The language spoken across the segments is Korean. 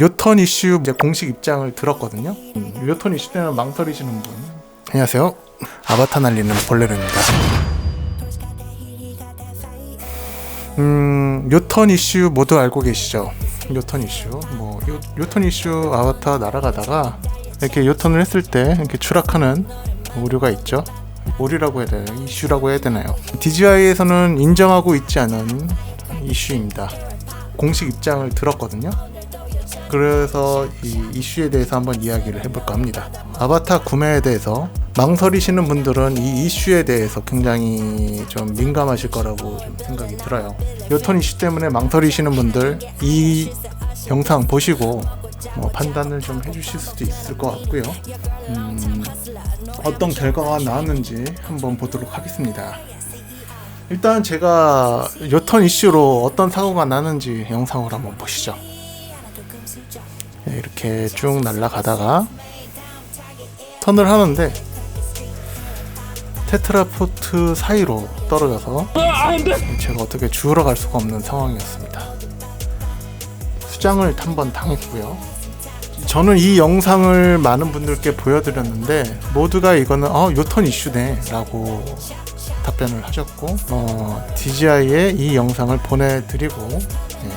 요턴 이슈 이제 공식 입장을 들었거든요. 요턴 이슈 때는 망설이시는 분. 안녕하세요. 아바타 날리는 볼레로입니다. 요턴 이슈 모두 알고 계시죠? 요턴 이슈. 요턴 이슈 아바타 날아가다가 이렇게 요턴을 했을 때 이렇게 추락하는 오류가 있죠. 오류라고 해야 되나요? 이슈라고 해야 되나요? DJI에서는 인정하고 있지 않은 이슈입니다. 공식 입장을 들었거든요. 그래서 이 이슈에 대해서 한번 이야기를 해볼까 합니다. 아바타 구매에 대해서 망설이시는 분들은 이 이슈에 대해서 굉장히 좀 민감하실 거라고 좀 생각이 들어요. 요턴 이슈 때문에 망설이시는 분들 이 영상 보시고 판단을 좀 해주실 수도 있을 것 같고요. 어떤 결과가 나왔는지 한번 보도록 하겠습니다. 일단 제가 요턴 이슈로 어떤 사고가 나는지 영상으로 한번 보시죠. 이렇게 쭉 날아가다가 턴을 하는데 테트라포트 사이로 떨어져서 제가 어떻게 주우러 갈 수가 없는 상황이었습니다. 수장을 한번 당했고요. 저는 이 영상을 많은 분들께 보여드렸는데 모두가 이거는 요턴 이슈네 라고 답변을 하셨고 DJI에 이 영상을 보내드리고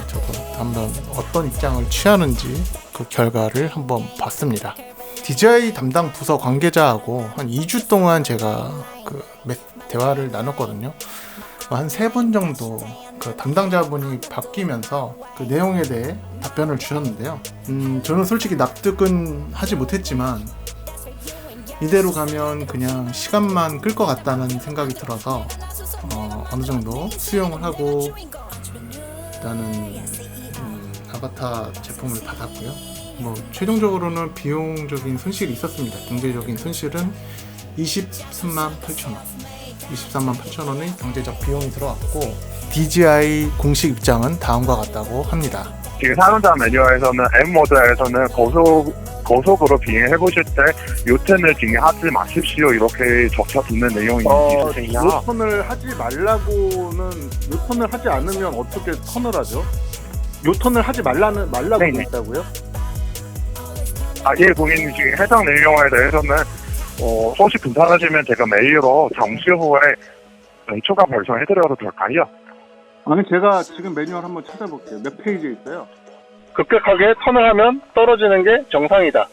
저도 한번 어떤 입장을 취하는지 그 결과를 한번 봤습니다. DJI 담당 부서 관계자하고 한 2주 동안 제가 대화를 나눴거든요. 한 3번 정도 그 담당자분이 바뀌면서 그 내용에 대해 답변을 주셨는데요. 저는 솔직히 납득은 하지 못했지만 이대로 가면 그냥 시간만 끌 것 같다는 생각이 들어서 어느 정도 수용을 하고 일단은 아바타 제품을 받았고요. 최종적으로는 비용적인 손실이 있었습니다. 경제적인 손실은 23만 8천 원. 23만 8천 원의 경제적 비용이 들어왔고 DJI 공식 입장은 다음과 같다고 합니다. 지금 사용자 매뉴얼에서는 M 모드에서는 고속으로 비행해보실 때 요턴을 진행하지 마십시오 이렇게 적혀있는 내용이 있으세요. 요턴을 하지 말라고는 요턴을 하지 않으면 어떻게 턴을 하죠? 요턴을 하지 말라고 네네. 있다고요? 예, 고객님 지금 해당 내용에 대해서는 소식 괜찮으시면 제가 메일로 잠시 후에 추가 발송해드려도 될까요? 아니 제가 지금 매뉴얼 한번 찾아볼게요. 몇 페이지에 있어요? 급격하게 턴을 하면 떨어지는 게 정상이다.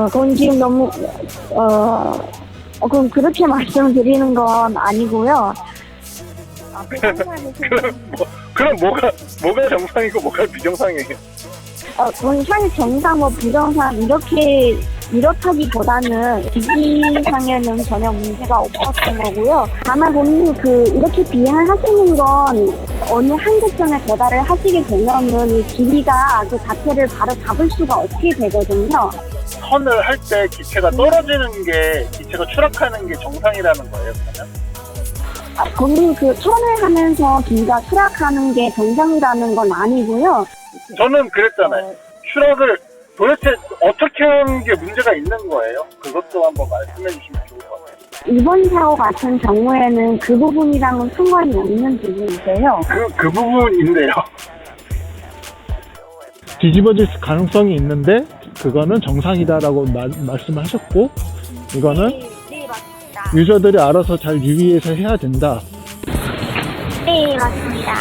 그건 지금 너무, 그럼 그렇게 말씀드리는 건 아니고요. 그럼 뭐가 정상이고 뭐가 비정상이에요? 그건 현 정상, 부정상, 이렇다기보다는 기기상에는 전혀 문제가 없었던 거고요. 다만 본인이 이렇게 비행하시는 건 어느 한계점에 도달을 하시게 되면은 이 기기가 그 자체를 바로 잡을 수가 없게 되거든요. 턴을 할 때 기체가 떨어지는 게, 기체가 추락하는 게 정상이라는 거예요, 그러면? 본인이 턴을 하면서 기기가 추락하는 게 정상이라는 건 아니고요. 저는 그랬잖아요. 추락을 도대체 어떻게 하는 게 문제가 있는 거예요? 그것도 한번 말씀해 주시면 좋을 것 같아요. 이번 사고 같은 경우에는 그 부분이랑은 상관이 없는 부분이세요. 그 부분인데요. 뒤집어질 가능성이 있는데 그거는 정상이다라고 말씀하셨고 이거는 네, 맞습니다. 유저들이 알아서 잘 유의해서 해야 된다. 네, 맞습니다.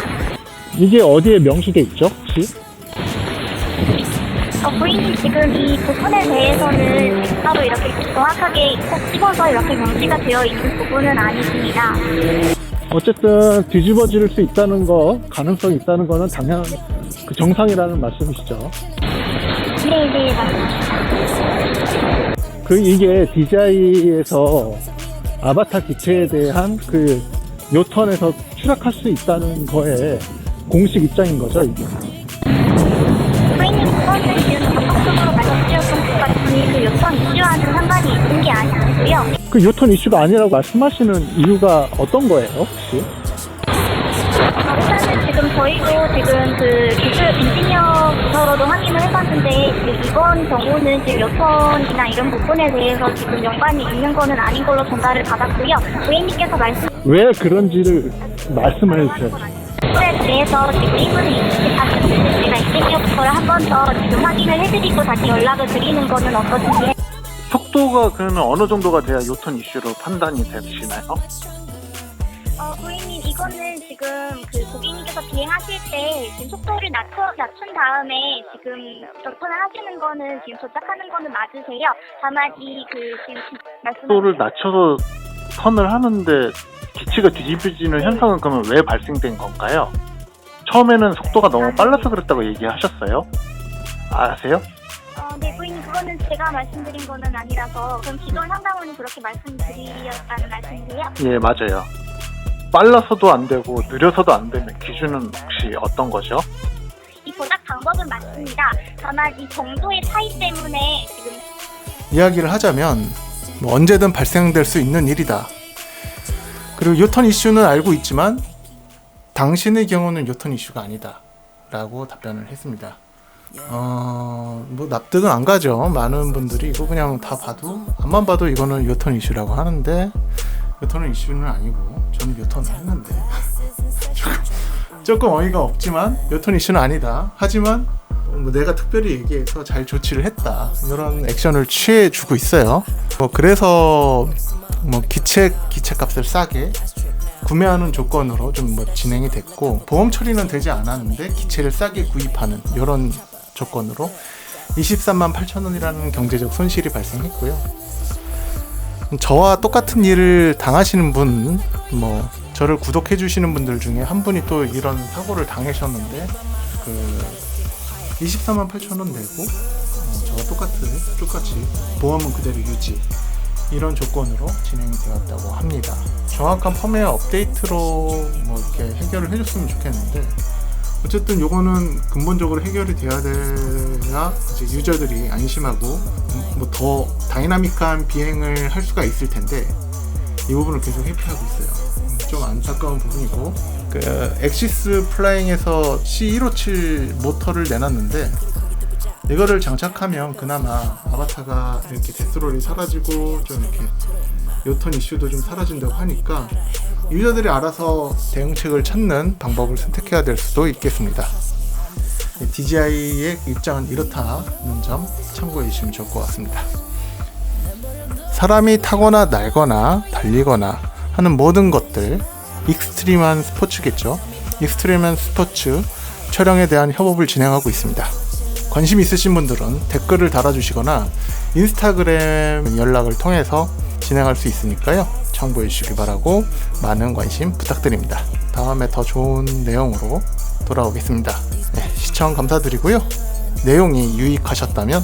이게 어디에 명시돼 있죠 혹시? 고객님 지금 이 부분에 대해서는 따로 이렇게 정확하게 꼭 집어서 이렇게 명시가 되어 있는 부분은 아니십니다. 어쨌든 뒤집어질 수 있다는 거 가능성이 있다는 거는 당연 정상이라는 말씀이시죠? 네, 맞습니다. 이게 DJI에서 아바타 기체에 대한 요턴에서 추락할 수 있다는 거에 공식 입장인 거죠 이게? 고객님 그거는 지금 적극적으로 말씀드렸던 것 같으니 요청 이슈와는 상관이 있는 게 아니고요. 그 요턴 이슈가 아니라고 말씀하시는 이유가 어떤 거예요 혹시? 일단은 지금 저희도 지금 기술 엔지니어 부서로도 확인을 해봤는데 이번 경우는 지금 요턴이나 이런 부분에 대해서 지금 연관이 있는 거는 아닌 걸로 전달을 받았고요. 고객님께서 왜 그런지를 말씀을 해주세요. 속도에 대해서 지금 이분이 저희가 인테리어부터를 한 번 더 지금 확인을 해드리고 다시 연락을 드리는 거는 어떠신지. 속도가 그러면 어느 정도가 돼야 요턴 이슈로 판단이 되시나요? 고객님, 이거는 지금 그 고객님께서 비행하실 때 지금 속도를 낮춘 다음에 지금 요턴을 하시는 거는 지금 도착하는 거는 맞으세요. 다만 지금 말씀하신 속도를 낮춰서 턴을 하는데 기체가 뒤집어지는 현상은 그러면 왜 발생된 건가요? 처음에는 속도가 너무 빨라서 그랬다고 얘기하셨어요? 아세요? 네, 고객님, 그거는 제가 말씀드린 거는 아니라서 그럼 기존 상담원이 그렇게 말씀드렸다는 말씀이세요? 예, 맞아요. 빨라서도 안 되고 느려서도 안 되면 기준은 혹시 어떤 거죠? 이 조작 방법은 맞습니다. 다만 이 정도의 차이 때문에 지금 이야기를 하자면 뭐 언제든 발생될 수 있는 일이다. 그리고 요턴 이슈는 알고 있지만 당신의 경우는 요턴 이슈가 아니다 라고 답변을 했습니다. 뭐 납득은 안 가죠. 많은 분들이 이거 그냥 다 봐도 앞만 봐도 이거는 요턴 이슈라고 하는데 요턴은 이슈는 아니고 저는 요턴을 했는데 조금 어이가 없지만 요턴 이슈는 아니다. 하지만 뭐 내가 특별히 얘기해서 잘 조치를 했다, 이런 액션을 취해주고 있어요. 그래서 뭐 기체값을 싸게 구매하는 조건으로 좀 뭐 진행이 됐고, 보험 처리는 되지 않았는데 기체를 싸게 구입하는 이런 조건으로 23만 8천 원이라는 경제적 손실이 발생했고요. 저와 똑같은 일을 당하시는 분, 뭐 저를 구독해 주시는 분들 중에 한 분이 또 이런 사고를 당하셨는데 24만 8천 원 내고 저와 똑같이 보험은 그대로 유지, 이런 조건으로 진행이 되었다고 합니다. 정확한 펌웨어 업데이트로 뭐 이렇게 해결을 해줬으면 좋겠는데, 어쨌든 요거는 근본적으로 해결이 돼야 돼야 이제 유저들이 안심하고 뭐 더 다이나믹한 비행을 할 수가 있을 텐데 이 부분을 계속 회피하고 있어요. 좀 안타까운 부분이고, 엑시스 플라잉에서 C157 모터를 내놨는데 이거를 장착하면 그나마 아바타가 이렇게 데스롤이 사라지고 좀 이렇게 요턴 이슈도 좀 사라진다고 하니까 유저들이 알아서 대응책을 찾는 방법을 선택해야 될 수도 있겠습니다. DJI의 입장은 이렇다는 점 참고해 주시면 좋을 것 같습니다. 사람이 타거나 날거나 달리거나 하는 모든 것들, 익스트림한 스포츠겠죠. 익스트림한 스포츠 촬영에 대한 협업을 진행하고 있습니다. 관심 있으신 분들은 댓글을 달아주시거나 인스타그램 연락을 통해서 진행할 수 있으니까요. 참고해 주시기 바라고 많은 관심 부탁드립니다. 다음에 더 좋은 내용으로 돌아오겠습니다. 네, 시청 감사드리고요. 내용이 유익하셨다면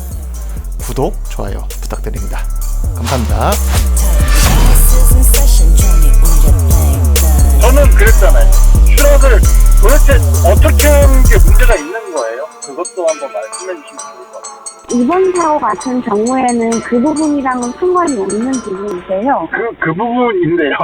구독, 좋아요 부탁드립니다. 감사합니다. 저는 그랬잖아요. 추락을 도대체 어떻게 하는 게 문제가 있는 거예요? 그것도 한번 말씀해 주시면 좋을 것 같아요. 이번 사고 같은 경우에는 그 부분이랑은 상관이 없는 부분이세요. 그 부분인데요.